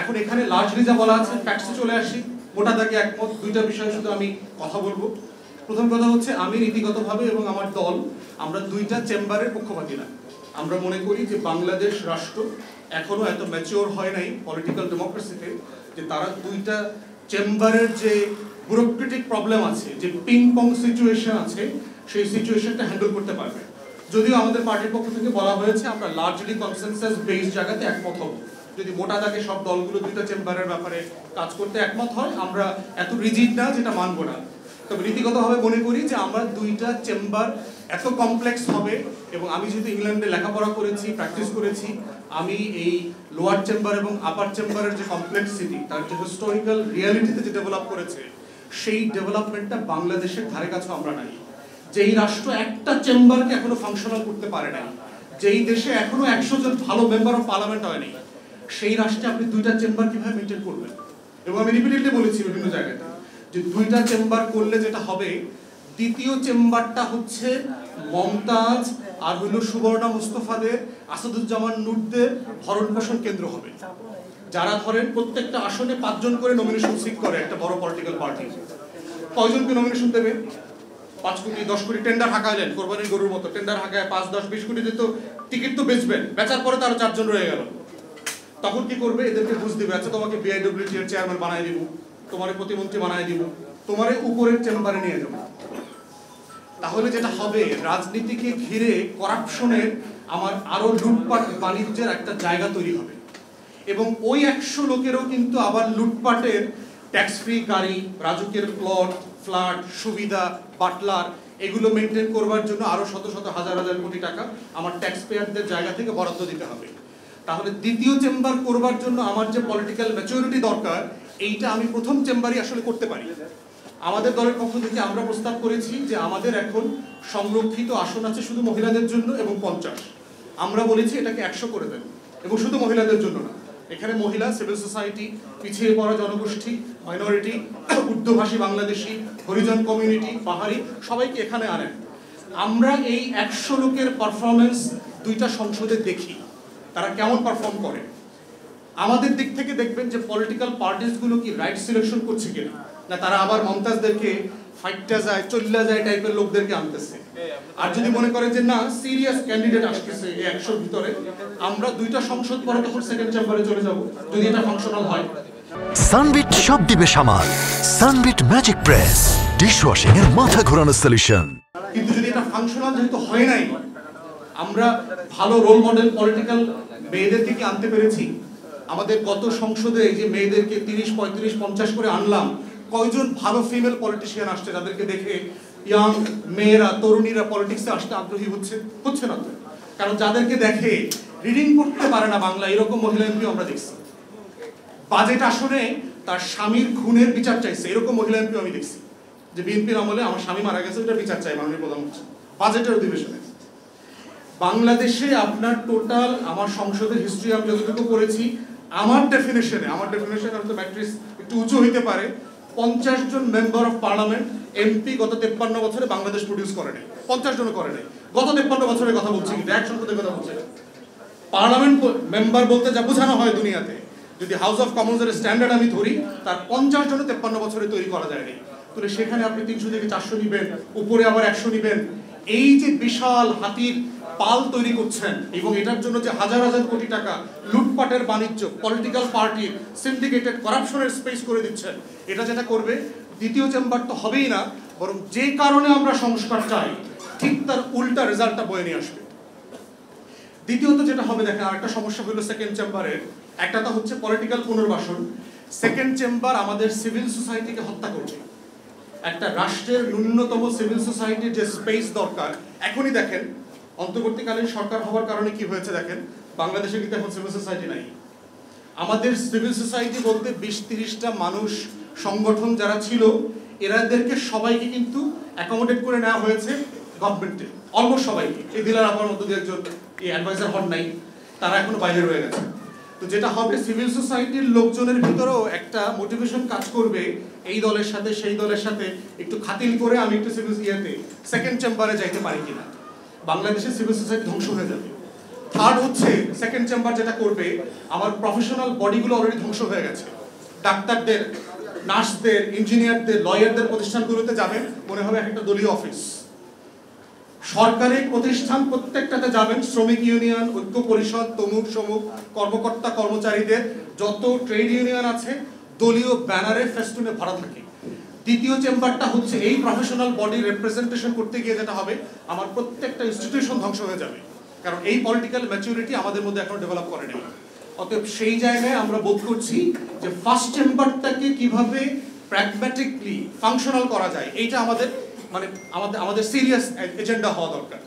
এখন এখানে লার্জলি যা বলা আছে ফ্যাক্টসে চলে আসি, মোটা দাগে একমত। দুইটা বিষয়ে শুধু আমি কথা বলবো। প্রথম কথা হচ্ছে, আমি নীতিগতভাবে এবং আমার দল আমরা দুইটা চেম্বারের পক্ষপাতী না। আমরা মনে করি যে বাংলাদেশ রাষ্ট্র এখনো এত ম্যাচিওর হয় নাই পলিটিক্যাল ডেমোক্রেসিতে যে তারা দুইটা চেম্বারের যে ব্যুরোক্রেটিক প্রবলেম আছে, যে পিং পং সিচুয়েশন আছে, সেই সিচুয়েশনটা হ্যান্ডেল করতে পারবে। যদিও আমাদের পার্টির পক্ষ থেকে বলা হয়েছে আমরা লার্জলি কনসেনসাস বেসড জায়গাতে একমত হব। যদি মোটা দাগে সব দলগুলো দুইটা চেম্বারের ব্যাপারে কাজ করতে একমত হয়, আমরা এত রিজিড না যেটা মানব না। তবে নীতিগতভাবে মনে করি যে আমরা দুইটা চেম্বার এত কমপ্লেক্স হবে, এবং আমি যেহেতু ইংল্যান্ডে লেখাপড়া করেছি, প্র্যাকটিস করেছি, আমি এই লোয়ার চেম্বার এবং আপার চেম্বারের যে কমপ্লেক্সিটি, তার যে হিস্টোরিক্যাল রিয়ালিটিতে যে ডেভেলপ করেছে, সেই ডেভেলপমেন্টটা বাংলাদেশের ধারে কাছে আমরা নাই। যেই রাষ্ট্র একটা চেম্বারকে এখনো ফাংশনাল করতে পারে না, যেই দেশে এখনো 100 জন ভালো মেম্বার অফ পার্লামেন্ট হয়নি, সেই রাষ্ট্রে আপনি দুইটা চেম্বার কিভাবে মেনটেন করবেন? এবং আমি রিপিটেডলি বলেছি বিভিন্ন জায়গাতে যে দুইটা চেম্বার করলে যেটা হবে, দ্বিতীয় চেম্বারটা হচ্ছে মমতাজ আর হইল সুবর্ণা মুস্তফাদের, আসাদুজ্জামান নূরদের ভরণ পোষণ কেন্দ্র হবে। যারা ধরেন প্রত্যেকটা আসনে 5 জন করে নমিনেশন সিক করে একটা বড় পলিটিক্যাল পার্টি, কয়জনকে নমিনেশন দেবে? 5 কোটি 10 কোটি টেন্ডার হাঁকাইলেন, কোরবানির গরুর মতো টেন্ডার হাঁকায় 5, 10, 20 কোটি দিত, টিকিট তো বেচবেন, বেচার পরে তারও 4 জন রয়ে গেল। তখন কি করবে? এদেরকে বুঝ দিবে, আচ্ছা তোমাকে বিআইডব্লিউটি এর চেয়ারম্যান বানাই দিব, তোমারে প্রতিমন্ত্রী বানাই দিব, তোমারে উপরের চেম্বারে নিয়ে যাবো। তাহলে যেটা হবে, রাজনীতিকে ঘিরে করাপশনের আমার আরো লুটপাট বাণিজ্যের একটা জায়গা তৈরি হবে, এবং ওই 100 লোকেরও কিন্তু আবার লুটপাটের ট্যাক্স ফ্রি গাড়ি, রাজুকের প্লট, ফ্ল্যাট, সুবিধা, বাটলার, এগুলো মেনটেন করবার জন্য আরো শত শত হাজার হাজার কোটি টাকা আমার ট্যাক্স পেয়ারদের জায়গা থেকে বরাদ্দ দিতে হবে। তাহলে দ্বিতীয় চেম্বার করবার জন্য আমার যে পলিটিক্যাল ম্যাচুরিটি দরকার, এইটা আমি প্রথম চেম্বারই আসলে করতে পারি। আমাদের দলের পক্ষ থেকে আমরা প্রস্তাব করেছি যে আমাদের এখন সংরক্ষিত আসন আছে শুধু মহিলাদের জন্য এবং 50। আমরা বলেছি এটাকে 100 করে দেন, এবং শুধু মহিলাদের জন্য না, এখানে মহিলা, সিভিল সোসাইটি, পিছিয়ে পড়া জনগোষ্ঠী, মাইনরিটি, উর্দুভাষী বাংলাদেশি, হরিজন কমিউনিটি, পাহাড়ি, সবাইকে এখানে আনেন। আমরা এই 100 লোকের পারফরমেন্স দুইটা সংসদে দেখি, তারা কেমন পারফর্ম করে। আমাদের দিক থেকে দেখবেন যে পলিটিক্যাল পার্টিসগুলো কি রাইট সিলেকশন করছে কিনা, না তারা আবার মমতাজদেরকে ফাইটটা যায়, চল্লা যায় টাইপের লোকদেরকে আনতেছে। আর যদি মনে করেন যে না, সিরিয়াস ক্যান্ডিডেট আসতেছে এই 100-র ভিতরে, আমরা দুইটা সংসদ পরে তখন সেকেন্ড চেম্বারে চলে যাব, যদি এটা ফাংশনাল হয়। সানবিট সব দিবে সামাল। সানবিট ম্যাজিক প্রেস, ডিশওয়াশিং এর মাথা ঘোরানো সলিউশন। কিন্তু যদি এটা ফাংশনাল যেহেতু হয় নাই, আমরা ভালো রোল মডেল পলিটিক্যাল মেয়েদের থেকে আনতে পেরেছি। আমাদের গত সংসদে যে মেয়েদেরকে 30, 35, 50 করে আনলাম, কয়জন ভালো ফিমেল পলিটিশিয়ান আসছে যাদেরকে দেখে ইয়াং মেয়েরা, তরুণীরা পলিটিক্সে আসতে আগ্রহী হচ্ছে না তো? কারণ যাদেরকে দেখে রিডিং করতে পারে না বাংলা, এরকম মহিলা এমপি আমরা দেখছি। বাজেট আসনে তার স্বামীর খুনের বিচার চাইছে, এরকম মহিলা এমপি আমি দেখছি, যে বিএনপির আমলে আমার স্বামী মারা গেছে, ওটা বিচার চাই মাননীয় প্রধানমন্ত্রী বাজেটের অধিবেশনে। বাংলাদেশে আপনার টোটাল আমার সংসদের হিস্ট্রি আমি যতটুকু করেছি, আমার ডেফিনেশনে হয়তো ম্যাট্রিক্স একটু উঁচু হইতে পারে, 50 জন মেম্বার অফ পার্লামেন্ট এমপি গত 53 বছরে বাংলাদেশ প্রডিউস করে নাই। 50 জনও করে নাই, গত 53 বছরের কথা বলছি, কিন্তু এক সংসদের কথা বলছি। পার্লামেন্ট মেম্বার বলতে যা বোঝানো হয় দুনিয়াতে, যদি হাউস অফ কমন্সের স্ট্যান্ডার্ড আমি ধরি, তার 50 জনও 53 বছরে তৈরি করা যায়নি। তাহলে সেখানে আপনি 300 থেকে 400 নিবেন, উপরে আবার 100 নিবেন, এই যে বিশাল হাতির পাল তৈরি করছেন, এবং এটার জন্য যে হাজার হাজার কোটি টাকা লুটপাটের বাণিজ্য, পলিটিক্যাল পার্টি, সিন্ডিকেটেড করাপশনের স্পেস করে দিচ্ছেন, এটা যেটা করবে, দ্বিতীয় চেম্বার তো হবেই না, বরং যে কারণে আমরা সংস্কার চাই ঠিক তার উল্টা রেজাল্টটা বয়ে নিয়ে আসবে। দ্বিতীয়ত যেটা হবে, দেখেন আরেকটা সমস্যা হলো সেকেন্ড চেম্বারের, একটা তো হচ্ছে পলিটিক্যাল পুনর্বাসন, সেকেন্ড চেম্বার আমাদের সিভিল সোসাইটিকে হত্যা করবে। একটা রাষ্ট্রের ন্যূনতম সিভিল সোসাইটির যে স্পেস দরকার, এখনই দেখেন অন্তর্বর্তীকালীন সরকার হওয়ার কারণে কি হয়েছে, দেখেন বাংলাদেশে কিন্তু এখন সিভিল সোসাইটি নাই। আমাদের সিভিল সোসাইটি বলতে 20-30টা মানুষ সংগঠন যারা ছিল, এরাদেরকে সবাইকে কিন্তু অ্যাকোমোডেট করে নেওয়া হয়েছে গভর্নমেন্টে, অলমোস্ট সবাইকে। এই দিলার আমার মধ্যে একজন এই অ্যাডভাইজার হন নাই, তারা এখনো বাইরে রয়ে গেছে। তো যেটা হবে, সিভিল সোসাইটির লোকজনের ভিতরেও একটা মোটিভেশন কাজ করবে, এই দলের সাথে সেই দলের সাথে একটু খাতিল করে আমি একটু সিভিল সেকেন্ড চেম্বারে যাইতে পারি কিনা। বাংলাদেশের সিভিল সোসাইটি ধ্বংস হয়ে যাবে। থার্ড হচ্ছে সেকেন্ড চেম্বার যেটা করবে, আমার প্রফেশনাল বডিগুলো অলরেডি ধ্বংস হয়ে গেছে। ডাক্তারদের, নার্সদের, ইঞ্জিনিয়ারদের, লয়ারদের প্রতিষ্ঠানগুলোতে যাবেন, মনে হবে একটা দলীয় অফিস। সরকারি প্রতিষ্ঠান প্রত্যেকটাতে যাবেন, শ্রমিক ইউনিয়ন, ঐক্য পরিষদ, তমুক সমুক কর্মকর্তা কর্মচারীদের যত ট্রেড ইউনিয়ন আছে দলীয় ব্যানারে ফেস্টুনে ভরা থাকে। দ্বিতীয় চেম্বারটা হচ্ছে এই প্রফেশনাল বডি রিপ্রেজেন্টেশন করতে গিয়ে যেটা হবে, আমার প্রত্যেকটা ইনস্টিটিউশন ধ্বংস হয়ে যাবে, কারণ এই পলিটিক্যাল ম্যাচুরিটি আমাদের মধ্যে এখনো ডেভেলপ করে নেই। অতএব সেই জায়গায় আমরা বোধ করছি যে ফার্স্ট চেম্বারটাকে কিভাবে প্র্যাগম্যাটিকলি ফাংশনাল করা যায়, এইটা আমাদের মানে আমাদের সিরিয়াস এজেন্ডা হওয়া দরকার।